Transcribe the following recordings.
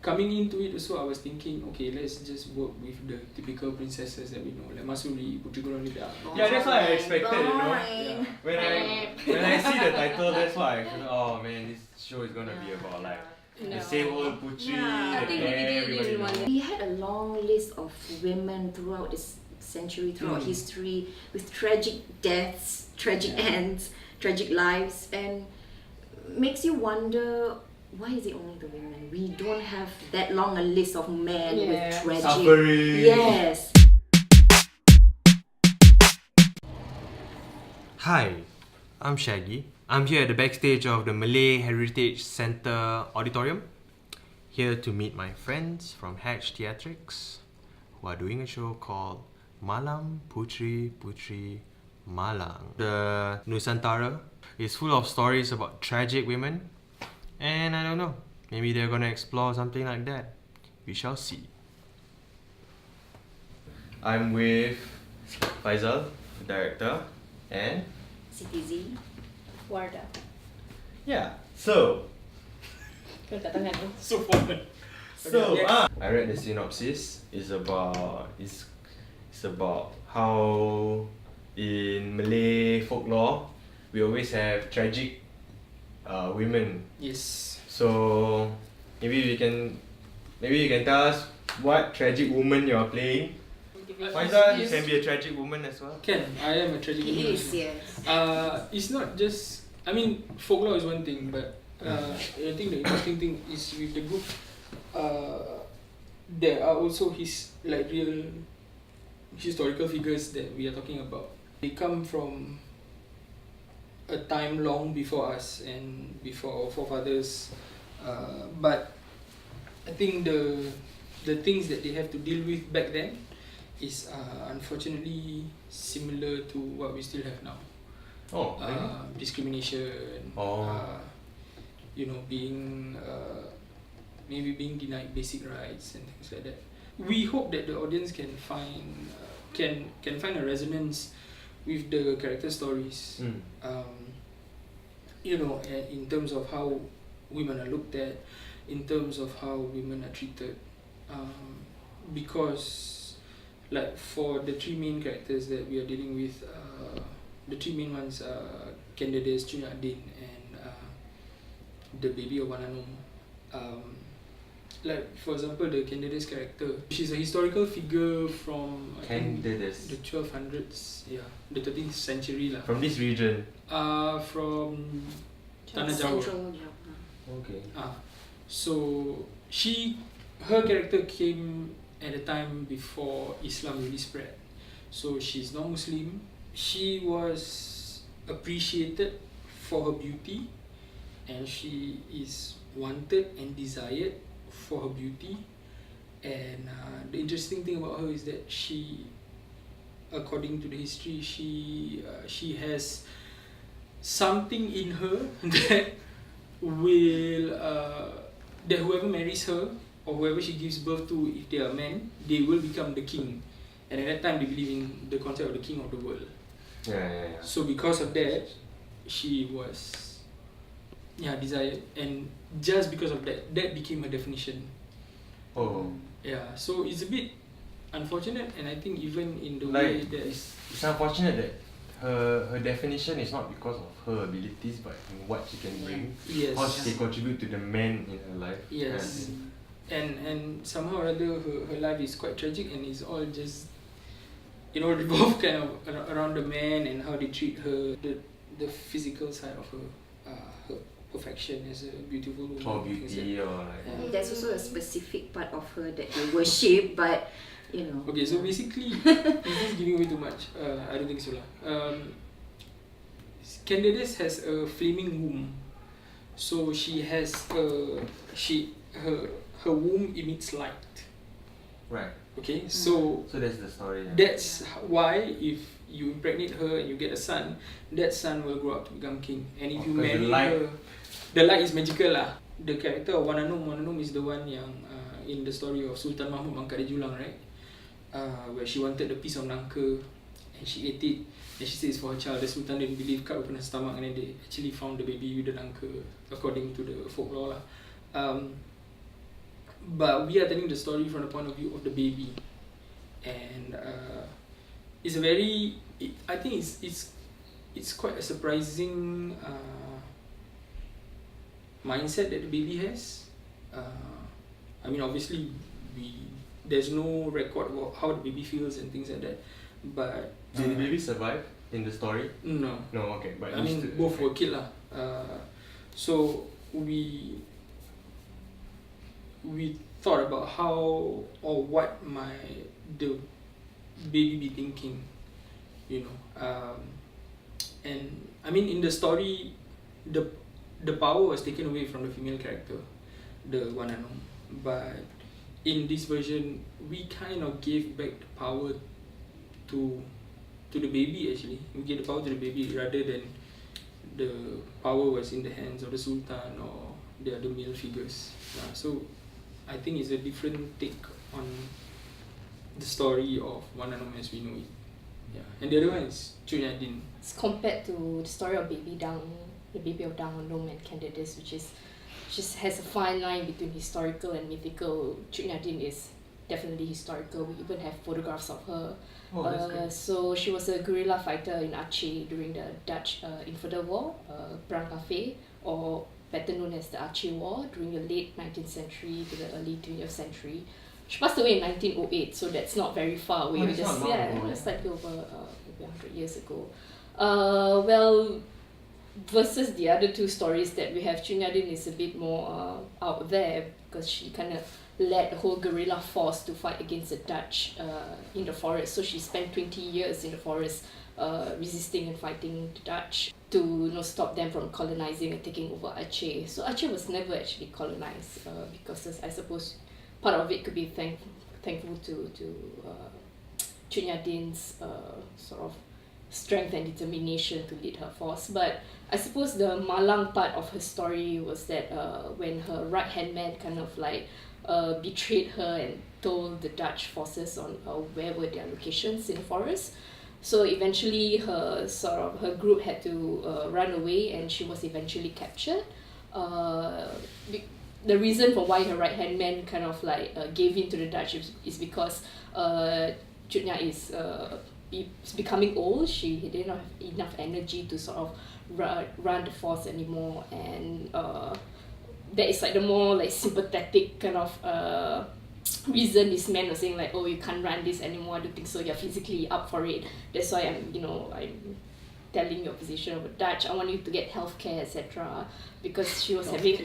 coming into it also, I was thinking, okay, let's just work with the typical princesses that we know, like Mahsuri, Puteri Gunung Ledang. Yeah, that's what I expected, you know. Yeah. When I see the title, that's why I feel, oh man, this show is gonna be about like the same old Puteri that everybody knows. We had a long list of women throughout this century, throughout history, with tragic deaths, tragic ends, tragic lives, and makes you wonder, why is it only the women? We don't have that long a list of men with tragic suffering. Yes. Hi, I'm Shaggy. I'm here at the backstage of the Malay Heritage Centre Auditorium, here to meet my friends from Theatrics, who are doing a show called Malam Puteri-Puteri Malang. The Nusantara is full of stories about tragic women, and I don't know, maybe they're gonna explore something like that. We shall see. I'm with Faizal, director, and Siti Z. Wardah. yeah. So I read the synopsis. It's about how in Malay folklore we always have tragic women. Yes. So maybe you can tell us what tragic woman you are playing. Faizal, you can be a tragic woman as well. Can, I am a tragic woman. Yes, yes. It's not just, I mean, folklore is one thing, but I think the interesting thing is with the group, there are also real historical figures that we are talking about. They come from a time long before us and before our forefathers, but I think the things that they have to deal with back then is unfortunately similar to what we still have now. Oh, really? Discrimination, being maybe being denied basic rights and things like that. We hope that the audience can find a resonance with the character stories. In terms of how women are looked at, in terms of how women are treated, because like for the three main characters that we are dealing with, the three main ones are Candidates, Din, and the baby of Wananum. Like for example, the Candidates character, she's a historical figure from the 1200s, the 13th century lah. From this region. From Tanah Jawa. Central Java. Okay. So her character came at a time before Islam really spread. So she's non-Muslim. She was appreciated for her beauty, and she is wanted and desired for her beauty. And the interesting thing about her is that she, according to the history, she has something in her that will that whoever marries her or whoever she gives birth to, if they are men, they will become the king. And at that time, they believe in the concept of the king of the world. Yeah. So because of that, she was desired, and just because of that became her definition. Oh. Yeah. So it's a bit unfortunate, and I think even in the like, way that it's unfortunate that her definition is not because of her abilities, but in what she can bring, how she can contribute to the men in her life. Yes. And somehow or other her life is quite tragic, and it's all just revolve kind of around the man and how they treat her, the physical side of her perfection as a beautiful woman. Or beauty, or like There's also a specific part of her that they worship, but Okay, so basically, is this giving away too much? I don't think so lah. Candidates has a flaming womb, so she has her womb emits light. Right. Okay, so that's the story. Yeah. That's why if you impregnate her and you get a son, that son will grow up to become king. And if you marry her, the light is magical lah. The character of Wananum is the one yang in the story of Sultan Mahmud Mangkade Julang, right? Where she wanted the piece of nangka and she ate it, and she said it's for her child. The Sultan didn't believe, cut open her stomach, and then they actually found the baby with the nangka, according to the folklore lah. but we are telling the story from the point of view of the baby, and it's a very I think it's quite a surprising mindset that the baby has. I mean, obviously there's no record about how the baby feels and things like that, but did the baby survive in the story? No, Okay, but I mean both were killed lah. So we thought about how or what the baby be thinking, you know. And I mean, in the story, the power was taken away from the female character, the Wananong, but in this version we kind of gave back the power to the baby. Actually, we gave the power to the baby rather than the power was in the hands of the Sultan or the other male figures. So I think it's a different take on the story of Wananong as we know it. Yeah, and the other one is Chunyadin. It's compared to the story of Baby Dang, the baby of Dangonong and Candidates, which is just has a fine line between historical and mythical. Chunyadin is definitely historical. We even have photographs of her. So she was a guerrilla fighter in Aceh during the Dutch Infidel War, Perang Kafir, or better known as the Aceh War, during the late 19th century to the early 20th century. She passed away in 1908, so that's not very far away. It's not long ago. It's slightly over maybe 100 years ago. Well, versus the other two stories that we have, Chunyadin is a bit more out there because she kind of led the whole guerrilla force to fight against the Dutch in the forest. So she spent 20 years in the forest resisting and fighting the Dutch to stop them from colonizing and taking over Aceh. So Aceh was never actually colonized because I suppose part of it could be thankful to Chunyadin's sort of strength and determination to lead her force. But I suppose the Malang part of her story was that when her right-hand man kind of like betrayed her and told the Dutch forces on where were their locations in the forest. So eventually her group had to run away, and she was eventually captured. The reason for why her right-hand man kind of like gave in to the Dutch is because Chunya is becoming old. She didn't have enough energy to sort of run the force anymore, and that is like the more like sympathetic kind of reason this man was saying like, oh, you can't run this anymore, I don't think so, you're physically up for it, that's why I'm telling your position of a Dutch, I want you to get healthcare, etc. Because she was having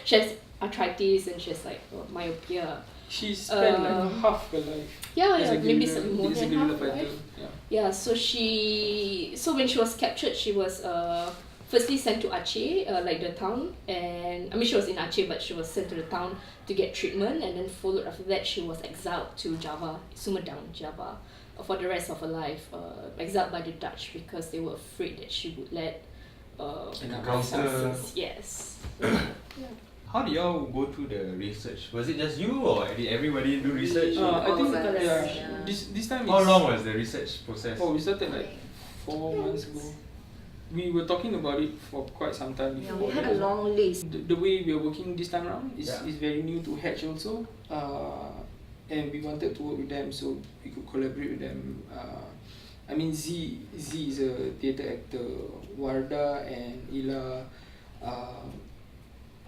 she has arthritis and she has like myopia. She spent like half her life. Maybe some more than half, right? So when she was captured, she was firstly sent to Aceh, like the town, and I mean she was in Aceh, but she was sent to the town to get treatment, and then followed after that she was exiled to Java, Sumedang, Java, for the rest of her life, exiled by the Dutch because they were afraid that she would let forces. Yes. How did y'all go through the research? Was it just you, or did everybody do research? I think this time. How long was the research process? We started like 4 months ago. We were talking about it for quite some time before. We had a long list. The way we are working this time around is very new to Hatch also, and we wanted to work with them so we could collaborate with them. I mean, Z is a theatre actor. Wardah and Ila,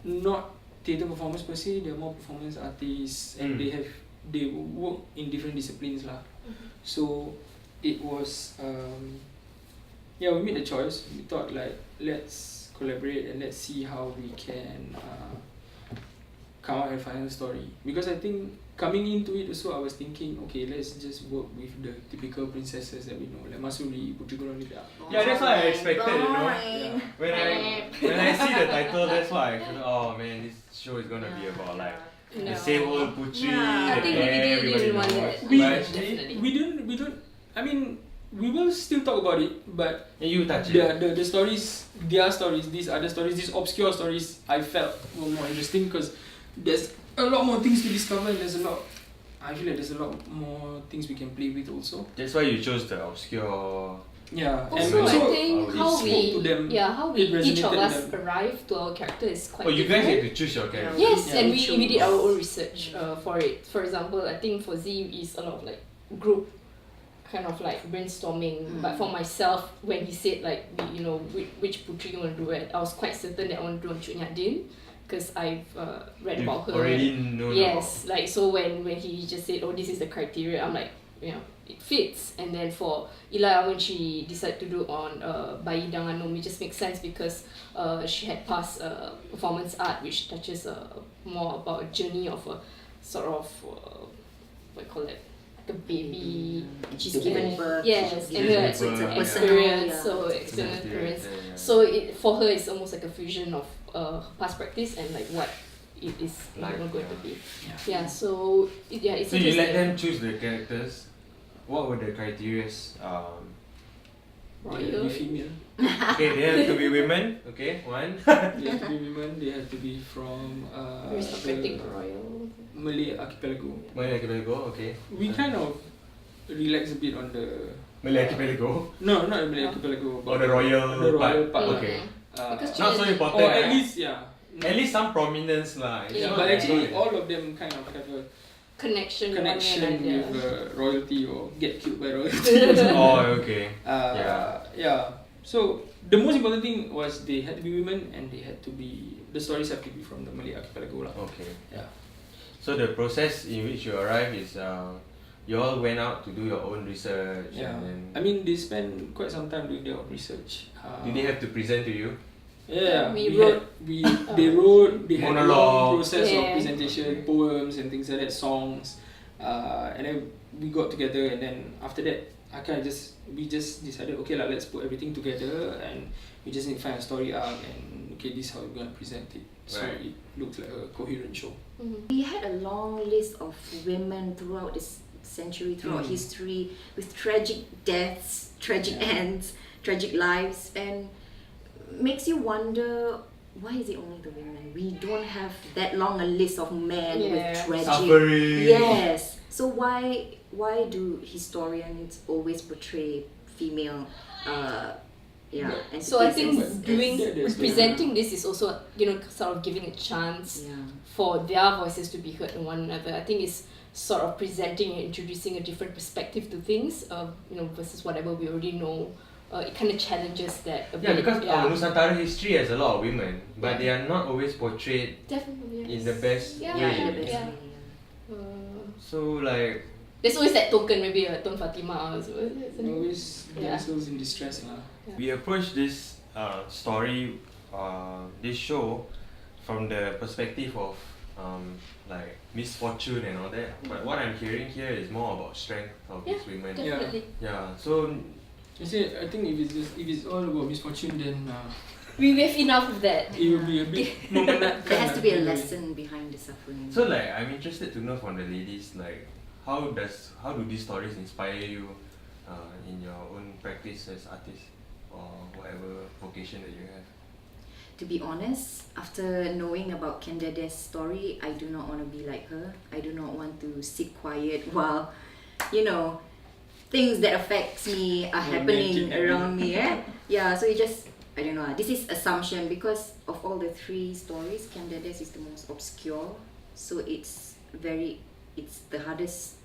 not theatre performers per se. They're more performance artists, and they work in different disciplines lah. So it was. We made a choice. We thought like, let's collaborate and let's see how we can come out with a final story. Because I think coming into it also, I was thinking, okay, let's just work with the typical princesses that we know, like Mahsuri, Puteri Gunung Ledang. Yeah, that's what I expected, you know. Yeah. When I see the title, that's why I thought, oh man, this show is gonna be about like the same old Puteri that everybody knows. We don't. I mean, we will still talk about it, but you touch it. The stories, their stories, these other stories, these obscure stories, I felt were more interesting because there's a lot more things to discover, and I feel like there's a lot more things we can play with also. That's why you chose the obscure Yeah, and Also, also I think it how spoke we, to them. how we It each of resonated us with them. arrive to our character is quite Oh, you guys different. had to choose your character. Yes, Yeah, and we we did our chose. own research for it. For example, I think for Z is a lot of like group kind of like brainstorming. But for myself, when he said like which Puteri you want to do it, I was quite certain that I want to do on Cuk Nyak Din because I've read You've about her. already known Yes, like so when he just said, oh, this is the criteria, I'm like, it fits. And then for Ila, when she decided to do on Bayi Danganum, it just makes sense because she had passed performance art, which touches more about a journey of a sort of what you call it, like a baby. And she's given birth. Yes, she's and given her birth, so it's a Yeah. personal, experience, yeah. so It's a experience. Yeah. So for her, it's almost like a fusion of past practice and like what it is Like, going to be. Yeah. Yeah, so it's So you let interesting. them choose the characters. What were the criteria? They have to be female. Okay, they have to be women. Okay, one. They have to be women. They have to be from Aristocratic the royal. Malay archipelago. Malay archipelago. Okay. We kind of relax a bit on the Malay archipelago. no, not the Malay archipelago, Or the royal the royal part. part. Okay. Because Not so China- important. Or at least At least some prominence lah. It's yeah, not but like- actually all of them kind of have a connection connection with with royalty or get killed by royalty. Oh, okay. Yeah. So the most important thing was they had to be women and they had to be, the stories have to be from the Malay archipelago lah. Okay. Yeah. So the process in which you arrive is you all went out to do your own research. Yeah. And then I mean they spent quite some time doing their own research. did they have to present to you? Yeah, We they wrote, they had a long Monologue. process of Yeah. presentation, poems and things like that, songs, and then we got together, and then after that, we just decided, okay lah, let's put everything together, and we just need to find a story arc, and okay, this is how we're gonna present it, so Right. it looks like a coherent show. We had a long list of women throughout this century, throughout history, with tragic deaths, tragic ends, tragic lives, and makes you wonder, why is it only the women? We don't have that long a list of men with Yeah. tragic. Suffering. Yes. So why do historians always portray female? So I think entities as- presenting this is also sort of giving a chance Yeah. for their voices to be heard in one another. I think it's sort of presenting and introducing a different perspective to things, versus whatever we already know. It kind of challenges that a Yeah, bit. because our Nusantara history has a lot of women, but they are not always portrayed Definitely, in the best Yeah. way. Yeah, in the best Yeah. way, yeah. So like, There's always that token, maybe a Tun Fatima also. isn't it? Always Yeah. damsels in distress lah. we approach this story, this show, from the perspective of like misfortune and all that. But what I'm hearing here is more about strength of these women. Definitely. Yeah. So I say, I think if it's all about misfortune, then We have enough of that. it will be a bit memenatkan. There has to be a lah. lesson behind the suffering. So like I'm interested to know from the ladies, like how do these stories inspire you in your own practice as artists or whatever vocation that you have? To be honest, after knowing about Candace's story, I do not want to be like her. I do not want to sit quiet while, things that affects me are happening around me. Yeah, so it just, I don't know. This is assumption because of all the three stories, Candace is the most obscure. So it's the hardest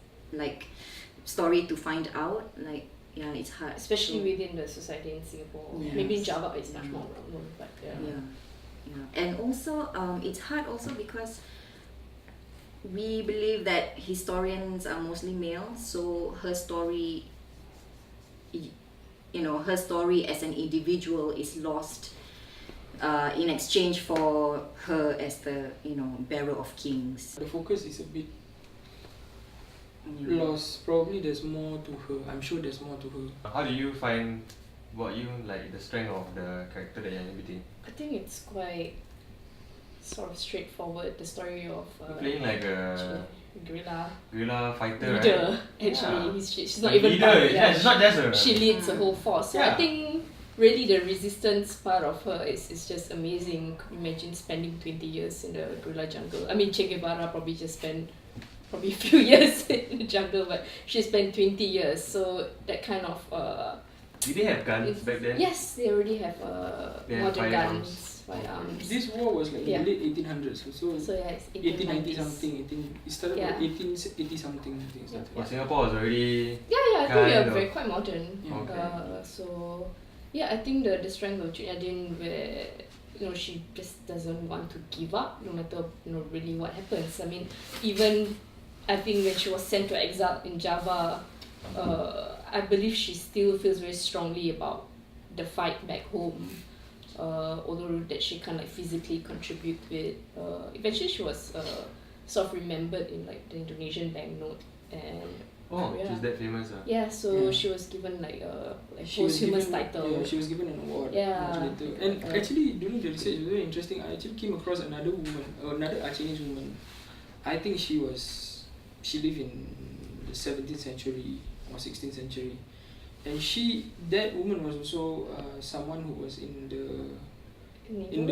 story to find out. Yeah, it's hard. Especially So- within the society in Singapore. Yes. Maybe in Java it's much more known, but Yeah. And also it's hard also because we believe that historians are mostly male, so her story her story as an individual is lost in exchange for her as the bearer of kings. The focus is a bit lost. Probably there's more to her. I'm sure there's more to her. How do you find like the strength of the character that you're exhibiting? I think it's quite sort of straightforward. The story of You're playing like a guerrilla fighter, leader. right? Actually, she's not A even leader. part. Yeah, she's not just a. She leads a whole force. So Yeah. I think really the resistance part of her is just amazing. Imagine spending 20 years in the guerrilla jungle. I mean, Che Guevara probably just spent a few years in the jungle, but she spent 20 years. So that kind of Did they have guns back then? Yes, they already have They have modern firearms. guns, firearms. This war was like in the late 1800s, so So yeah, it's 1890 1890s. something. It started Yeah. about 1880 something. I think it started. Well, Singapore was already Yeah, I think we kind are of- very quite modern. Yeah. Okay. So yeah, I think the strength of Cik Nadine where she just doesn't want to give up no matter really what happens. I mean, even I think when she was sent to exile in Java, I believe she still feels very strongly about the fight back home. Although that she can't like physically contribute with. Eventually she was sort of remembered in like the Indonesian banknote and. Oh, Yeah. she's that famous. Yeah, so Yeah. she was given like a She was posthumous given, title. yeah, she was given an award Yeah. much later. And actually, during the research, it was very interesting. I actually came across another woman, another Chinese woman. I think she lived in the 17th century or 16th century, and that woman was also someone who was in the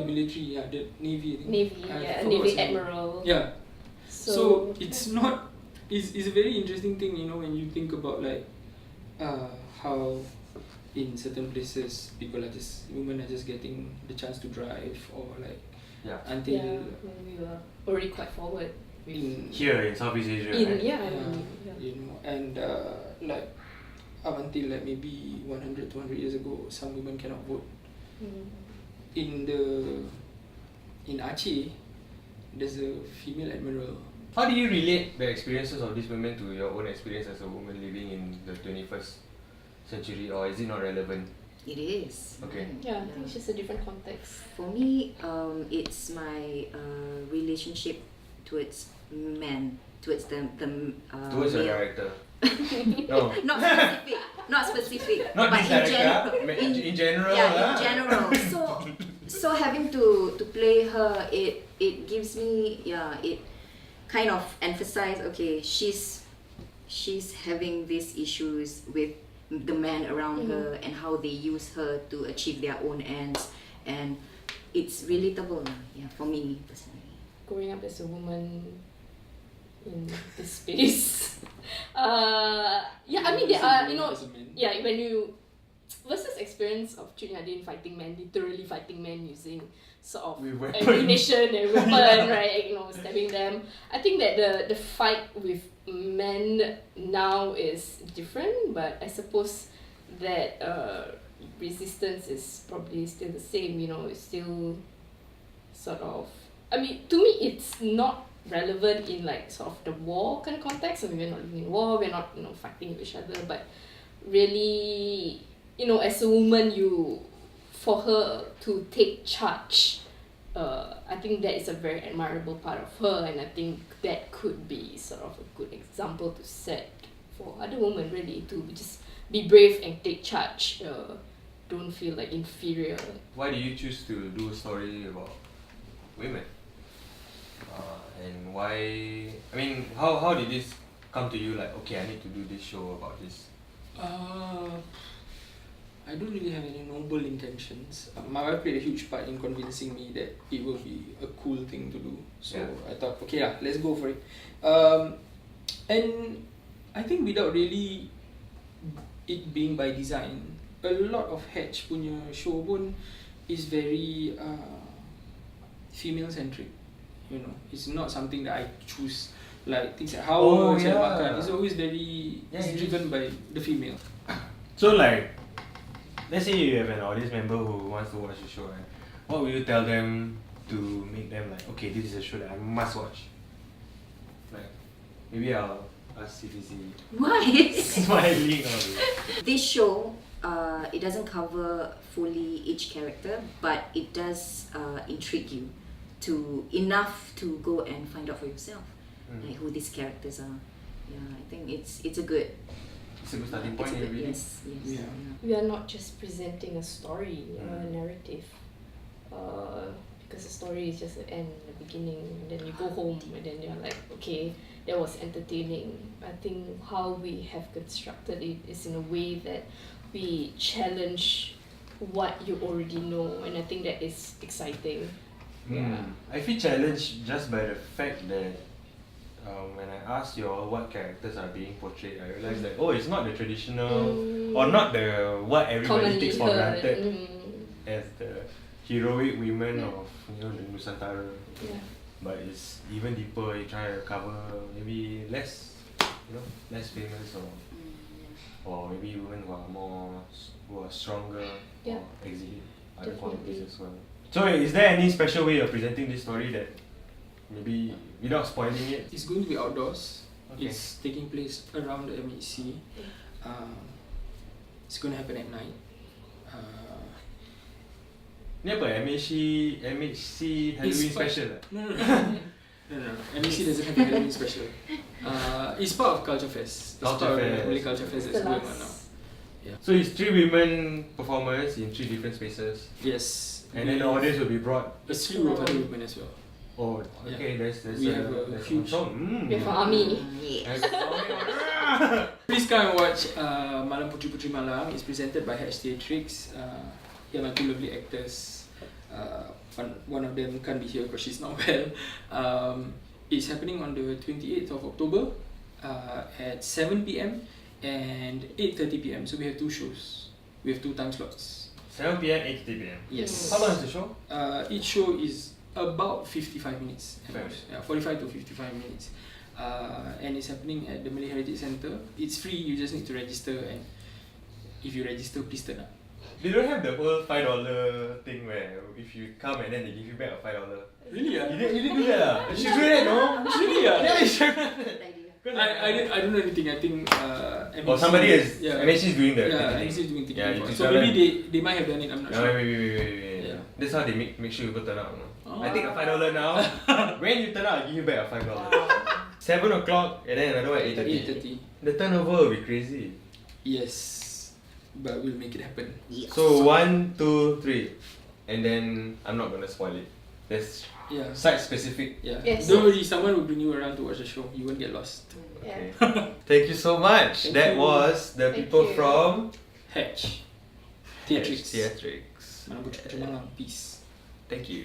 military, the navy. I think. Navy, I yeah, forgot Navy what's her name. admiral. Yeah. So, So it's not. It's a very interesting thing, when you think about like how in certain places women are just getting the chance to drive or like Yeah. until yeah, we were already quite forward. in Here in Southeast Asia, In right? yeah, I mean, yeah. and like up until like maybe 100 200 years ago, some women cannot vote. In Aceh, there's a female admiral. How do you relate the experiences of these women to your own experience as a woman living in the 21st century, or is it not relevant? It is. Okay. Yeah, I think it's just a different context. For me, it's my relationship towards men, towards the Towards your male. director. No. Not specific, Not but this in director. general. In general. Yeah, in general. So having to play her, it gives me it kind of emphasize, okay, she's having these issues with the men around her and how they use her to achieve their own ends, and it's relatable for me personally. Growing up as a woman in this space. Yeah, I mean there are when you versus experience of Cik Nadine fighting men, literally fighting men using sort of With weapons. ammunition and weapon, right? Stabbing them. I think that the fight with men now is different, but I suppose that resistance is probably still the same. It's still sort of. I mean, to me, it's not relevant in like sort of the war kind of context. I mean, we're not living in war, we're not fighting with each other, but really, as a woman, for her to take charge, I think that is a very admirable part of her, and I think that could be sort of a good example to set for other women, really, to just be brave and take charge. Don't feel like inferior. Why do you choose to do a story about women? And why? I mean, how did this come to you? Like, okay, I need to do this show about this. I don't really have any noble intentions. My wife played a huge part in convincing me that it will be a cool thing to do. So I thought, okay let's go for it. And I think without really it being by design, a lot of Hatch punya show pun is very female centric. It's not something that I choose. Like things like how it's always very driven by the female. So like, let's say you have an audience member who wants to watch the show, right? What will you tell them to make them like, okay, this is a show that I must watch? Like, maybe I'll ask Siti Z. Why? Smiling all the This show, it doesn't cover fully each character, but it does intrigue you enough to go and find out for yourself, like who these characters are. Yeah, I think it's a good. It's a good starting point, it's a good, really. yes. Yeah. We are not just presenting a story, a narrative. Because the story is just the end, the beginning, and then you go home and then you're like, okay, that was entertaining. I think how we have constructed it is in a way that we challenge what you already know, and I think that is exciting. Yeah. I feel challenged just by the fact that when I asked you all what characters are being portrayed, I realized that it's not the traditional or not the what everybody Commonly takes for heard. granted as the heroic women of the Nusantara. Yeah. But it's even deeper. You try to cover maybe less famous or maybe women who are stronger or exhibit other qualities as well. So is there any special way of presenting this story that maybe without spoiling it? It's going to be outdoors. Okay. It's taking place around the MHC. It's going to happen at night. Ni apa? MHC Halloween special lah? No. MHC doesn't have a Halloween special. It's part of Culture Fest. It's part of the Malay Culture Fest that's going on now. Yeah. So it's 3 women performers in 3 different spaces. Yes. And then the audience will be brought. A slew of other women as well. Oh, okay. Yeah. There's We have a huge. We have an army. Yes. Please come and watch Malam Puteri-Puteri Malang. It's presented by Theatrics. Here are my 2 lovely actors. One of them can't be here because she's not well. It's happening on the 28th of October at 7 p.m. and 8:30 p.m. So we have 2 shows. We have 2 time slots. 7 p.m, 8 p.m. Yes. How long is the show? Each show is about 55 minutes. Fair. Yeah, 45 to 55 minutes. And it's happening at the Malay Heritage Centre. It's free, you just need to register, and if you register, please turn up. They don't have the whole $5 thing where if you come and then they give you back a $5. Really? You didn't do that lah? You should do that, no? Really? Yeah, you should. Good idea. I don't know anything. I think MHC, somebody is. Yeah, MHC is doing the yeah, ticketing. MHC is doing ticketing. Yeah, you for it. should So tell maybe them. they might have done it. I'm not No, sure. wait. Yeah. That's how they make sure people turn out. No? Oh. I take a $5 now. When you turn out, I give you back a $5. 7 o'clock and then another one at 8:30. 8:30. The turnover will be crazy. Yes, but we'll make it happen. Yes. So 1, 2, 3, and then I'm not gonna spoil it. There's Yeah. site specific. Yeah. Yes. Don't worry, someone will bring you around to watch the show. You won't get lost. Okay. Thank you so much. Thank That you. was the Thank people you. from Hatch. Theatrics. Theatrics. Malam Puteri-Puteri Malang. Peace. Thank you.